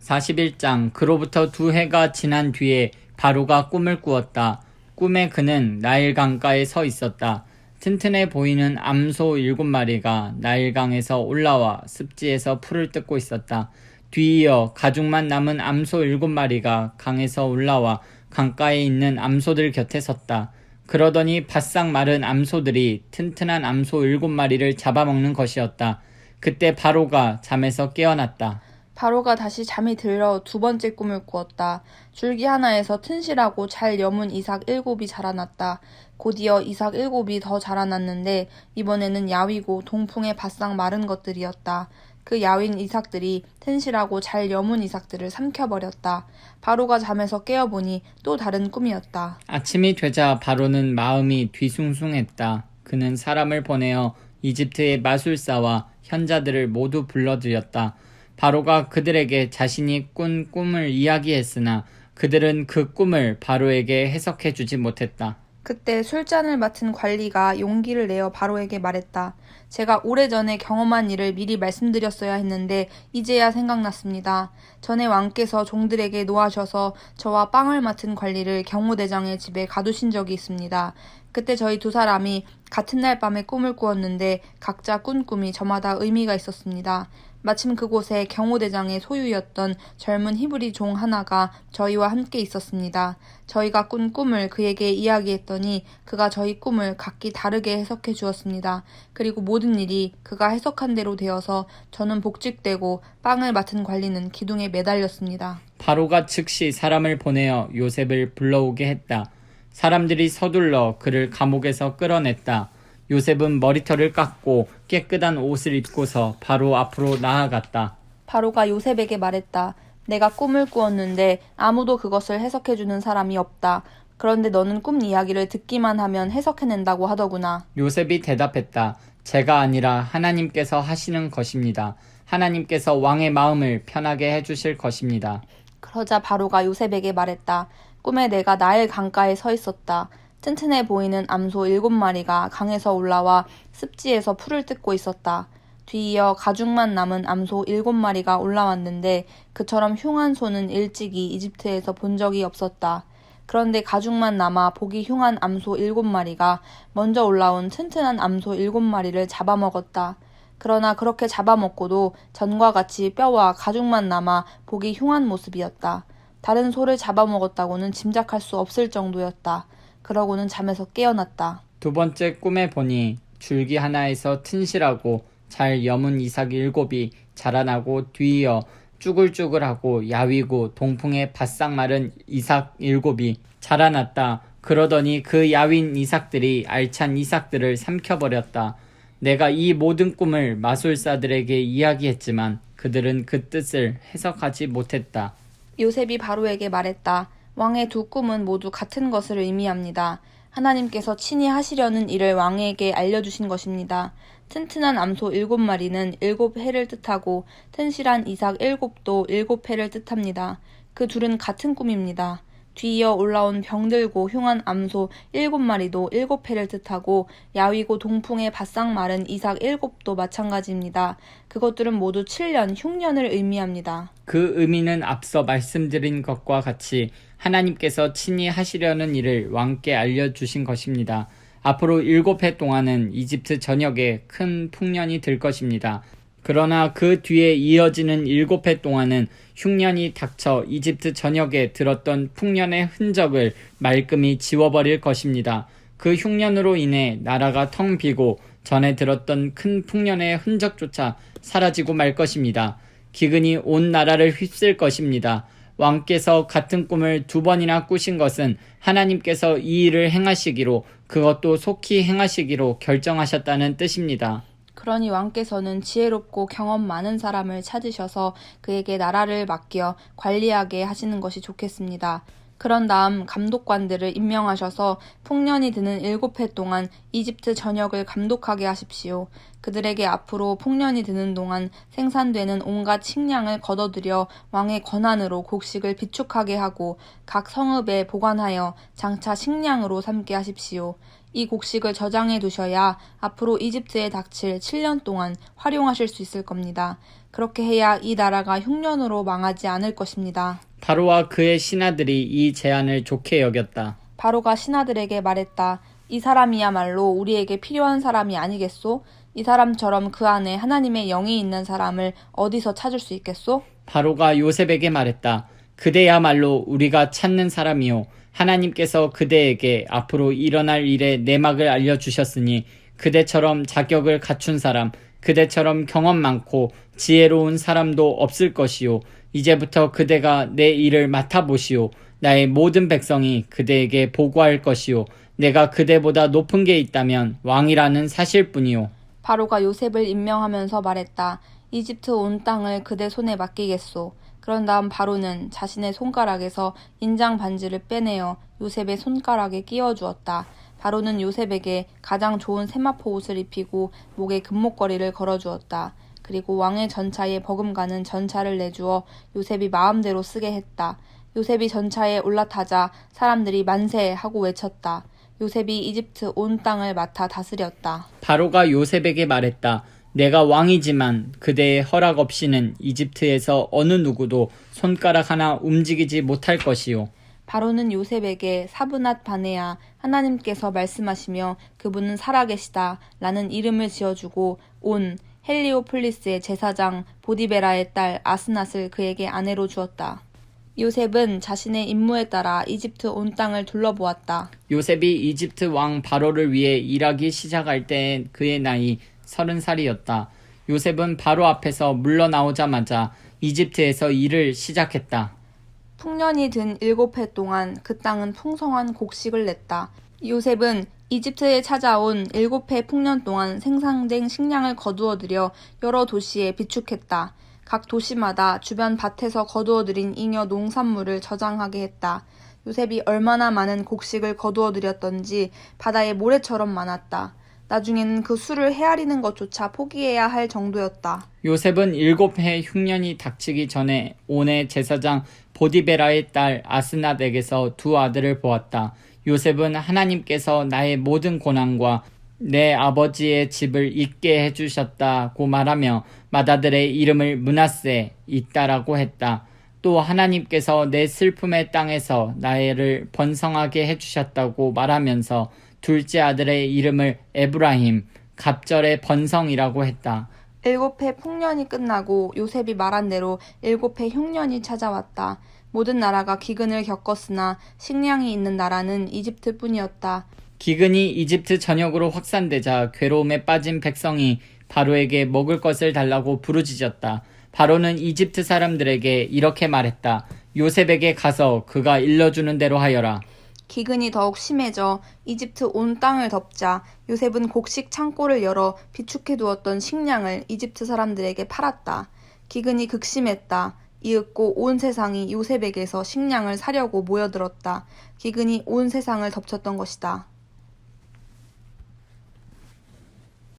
41장 그로부터 2해가 지난 뒤에 바로가 꿈을 꾸었다. 꿈에 그는 나일 강가에 서 있었다. 튼튼해 보이는 암소 7마리가 나일강에서 올라와 습지에서 풀을 뜯고 있었다. 뒤이어 가죽만 남은 암소 7마리가 강에서 올라와 강가에 있는 암소들 곁에 섰다. 그러더니 바싹 마른 암소들이 튼튼한 암소 7마리를 잡아먹는 것이었다. 그때 바로가 잠에서 깨어났다. 바로가 다시 잠이 들어 두 번째 꿈을 꾸었다. 줄기 하나에서 튼실하고 잘 여문 이삭 7이 자라났다. 곧이어 이삭 7이 더 자라났는데 이번에는 야위고 동풍에 바싹 마른 것들이었다. 그 야윈 이삭들이 튼실하고 잘 여문 이삭들을 삼켜버렸다. 바로가 잠에서 깨어보니 또 다른 꿈이었다. 아침이 되자 바로는 마음이 뒤숭숭했다. 그는 사람을 보내어 이집트의 마술사와 현자들을 모두 불러들였다. 바로가 그들에게 자신이 꾼 꿈을 이야기했으나 그들은 그 꿈을 바로에게 해석해 주지 못했다. 그때 술잔을 맡은 관리가 용기를 내어 바로에게 말했다. 제가 오래전에 경험한 일을 미리 말씀드렸어야 했는데 이제야 생각났습니다. 전에 왕께서 종들에게 노하셔서 저와 빵을 맡은 관리를 경호대장의 집에 가두신 적이 있습니다. 그때 저희 두 사람이 같은 날 밤에 꿈을 꾸었는데 각자 꾼 꿈이 저마다 의미가 있었습니다. 마침 그곳에 경호대장의 소유였던 젊은 히브리 종 하나가 저희와 함께 있었습니다. 저희가 꾼 꿈을 그에게 이야기했더니 그가 저희 꿈을 각기 다르게 해석해 주었습니다. 그리고 모든 일이 그가 해석한 대로 되어서 저는 복직되고 빵을 맡은 관리는 기둥에 매달렸습니다. 바로가 즉시 사람을 보내어 요셉을 불러오게 했다. 사람들이 서둘러 그를 감옥에서 끌어냈다. 요셉은 머리털을 깎고 깨끗한 옷을 입고서 바로 앞으로 나아갔다. 바로가 요셉에게 말했다. 내가 꿈을 꾸었는데 아무도 그것을 해석해주는 사람이 없다. 그런데 너는 꿈 이야기를 듣기만 하면 해석해낸다고 하더구나. 요셉이 대답했다. 제가 아니라 하나님께서 하시는 것입니다. 하나님께서 왕의 마음을 편하게 해주실 것입니다. 그러자 바로가 요셉에게 말했다. 꿈에 내가 나일 강가에 서 있었다. 튼튼해 보이는 암소 7마리가 강에서 올라와 습지에서 풀을 뜯고 있었다. 뒤이어 가죽만 남은 암소 7마리가 올라왔는데 그처럼 흉한 소는 일찍이 이집트에서 본 적이 없었다. 그런데 가죽만 남아 보기 흉한 암소 7마리가 먼저 올라온 튼튼한 암소 7마리를 잡아먹었다. 그러나 그렇게 잡아먹고도 전과 같이 뼈와 가죽만 남아 보기 흉한 모습이었다. 다른 소를 잡아먹었다고는 짐작할 수 없을 정도였다. 그러고는 잠에서 깨어났다. 두 번째 꿈에 보니 줄기 하나에서 튼실하고 잘 여문 이삭 7이 자라나고 뒤이어 쭈글쭈글하고 야위고 동풍에 바싹 마른 이삭 7이 자라났다. 그러더니 그 야윈 이삭들이 알찬 이삭들을 삼켜버렸다. 내가 이 모든 꿈을 마술사들에게 이야기했지만 그들은 그 뜻을 해석하지 못했다. 요셉이 바로에게 말했다. 왕의 두 꿈은 모두 같은 것을 의미합니다. 하나님께서 친히 하시려는 일을 왕에게 알려주신 것입니다. 튼튼한 암소 7마리는 7해를 뜻하고 튼실한 이삭 7도 7해를 뜻합니다. 그 둘은 같은 꿈입니다. 뒤이어 올라온 병들고 흉한 암소 7마리도 7해를 뜻하고 야위고 동풍에 바싹 마른 이삭 7도 마찬가지입니다. 그것들은 모두 7년, 흉년을 의미합니다. 그 의미는 앞서 말씀드린 것과 같이 하나님께서 친히 하시려는 일을 왕께 알려주신 것입니다. 앞으로 7해 동안은 이집트 전역에 큰 풍년이 들 것입니다. 그러나 그 뒤에 이어지는 7해 동안은 흉년이 닥쳐 이집트 전역에 들었던 풍년의 흔적을 말끔히 지워버릴 것입니다. 그 흉년으로 인해 나라가 텅 비고 전에 들었던 큰 풍년의 흔적조차 사라지고 말 것입니다. 기근이 온 나라를 휩쓸 것입니다. 왕께서 같은 꿈을 2번이나 꾸신 것은 하나님께서 이 일을 행하시기로 그것도 속히 행하시기로 결정하셨다는 뜻입니다. 그러니 왕께서는 지혜롭고 경험 많은 사람을 찾으셔서 그에게 나라를 맡겨 관리하게 하시는 것이 좋겠습니다. 그런 다음 감독관들을 임명하셔서 풍년이 드는 7해 동안 이집트 전역을 감독하게 하십시오. 그들에게 앞으로 풍년이 드는 동안 생산되는 온갖 식량을 거둬들여 왕의 권한으로 곡식을 비축하게 하고 각 성읍에 보관하여 장차 식량으로 삼게 하십시오. 이 곡식을 저장해 두셔야 앞으로 이집트에 닥칠 7년 동안 활용하실 수 있을 겁니다. 그렇게 해야 이 나라가 흉년으로 망하지 않을 것입니다. 바로와 그의 신하들이 이 제안을 좋게 여겼다. 바로가 신하들에게 말했다. 이 사람이야말로 우리에게 필요한 사람이 아니겠소? 이 사람처럼 그 안에 하나님의 영이 있는 사람을 어디서 찾을 수 있겠소? 바로가 요셉에게 말했다. 그대야말로 우리가 찾는 사람이요. 하나님께서 그대에게 앞으로 일어날 일의 내막을 알려주셨으니 그대처럼 자격을 갖춘 사람, 그대처럼 경험 많고 지혜로운 사람도 없을 것이요. 이제부터 그대가 내 일을 맡아보시오. 나의 모든 백성이 그대에게 보고할 것이요. 내가 그대보다 높은 게 있다면 왕이라는 사실뿐이요. 바로가 요셉을 임명하면서 말했다. 이집트 온 땅을 그대 손에 맡기겠소. 그런 다음 바로는 자신의 손가락에서 인장 반지를 빼내어 요셉의 손가락에 끼워 주었다. 바로는 요셉에게 가장 좋은 세마포 옷을 입히고 목에 금목걸이를 걸어 주었다. 그리고 왕의 전차에 버금가는 전차를 내주어 요셉이 마음대로 쓰게 했다. 요셉이 전차에 올라타자 사람들이 만세 하고 외쳤다. 요셉이 이집트 온 땅을 맡아 다스렸다. 바로가 요셉에게 말했다. 내가 왕이지만 그대의 허락 없이는 이집트에서 어느 누구도 손가락 하나 움직이지 못할 것이요. 바로는 요셉에게 사브낫 바네아 하나님께서 말씀하시며 그분은 살아계시다 라는 이름을 지어주고 온 헬리오폴리스의 제사장 보디베라의 딸 아스낫을 그에게 아내로 주었다. 요셉은 자신의 임무에 따라 이집트 온 땅을 둘러보았다. 요셉이 이집트 왕 바로를 위해 일하기 시작할 때 그의 나이 30살이었다. 요셉은 바로 앞에서 물러나오자마자 이집트에서 일을 시작했다. 풍년이 든 7해 동안 그 땅은 풍성한 곡식을 냈다. 요셉은 이집트에 찾아온 7해 풍년 동안 생산된 식량을 거두어들여 여러 도시에 비축했다. 각 도시마다 주변 밭에서 거두어들인 잉여 농산물을 저장하게 했다. 요셉이 얼마나 많은 곡식을 거두어들였던지 바다의 모래처럼 많았다. 나중에는 그 수를 헤아리는 것조차 포기해야 할 정도였다. 요셉은 7해 흉년이 닥치기 전에 온의 제사장 보디베라의 딸 아스낫에게서 두 아들을 보았다. 요셉은 하나님께서 나의 모든 고난과 내 아버지의 집을 잊게 해주셨다고 말하며 맏아들의 이름을 므낫세 있다라고 했다. 또 하나님께서 내 슬픔의 땅에서 나를 번성하게 해주셨다고 말하면서 둘째 아들의 이름을 에브라임, 갑절의 번성이라고 했다. 7해 풍년이 끝나고 요셉이 말한 대로 7해 흉년이 찾아왔다. 모든 나라가 기근을 겪었으나 식량이 있는 나라는 이집트뿐이었다. 기근이 이집트 전역으로 확산되자 괴로움에 빠진 백성이 바로에게 먹을 것을 달라고 부르짖었다. 바로는 이집트 사람들에게 이렇게 말했다. 요셉에게 가서 그가 일러주는 대로 하여라. 기근이 더욱 심해져 이집트 온 땅을 덮자 요셉은 곡식 창고를 열어 비축해 두었던 식량을 이집트 사람들에게 팔았다. 기근이 극심했다. 이윽고 온 세상이 요셉에게서 식량을 사려고 모여들었다. 기근이 온 세상을 덮쳤던 것이다.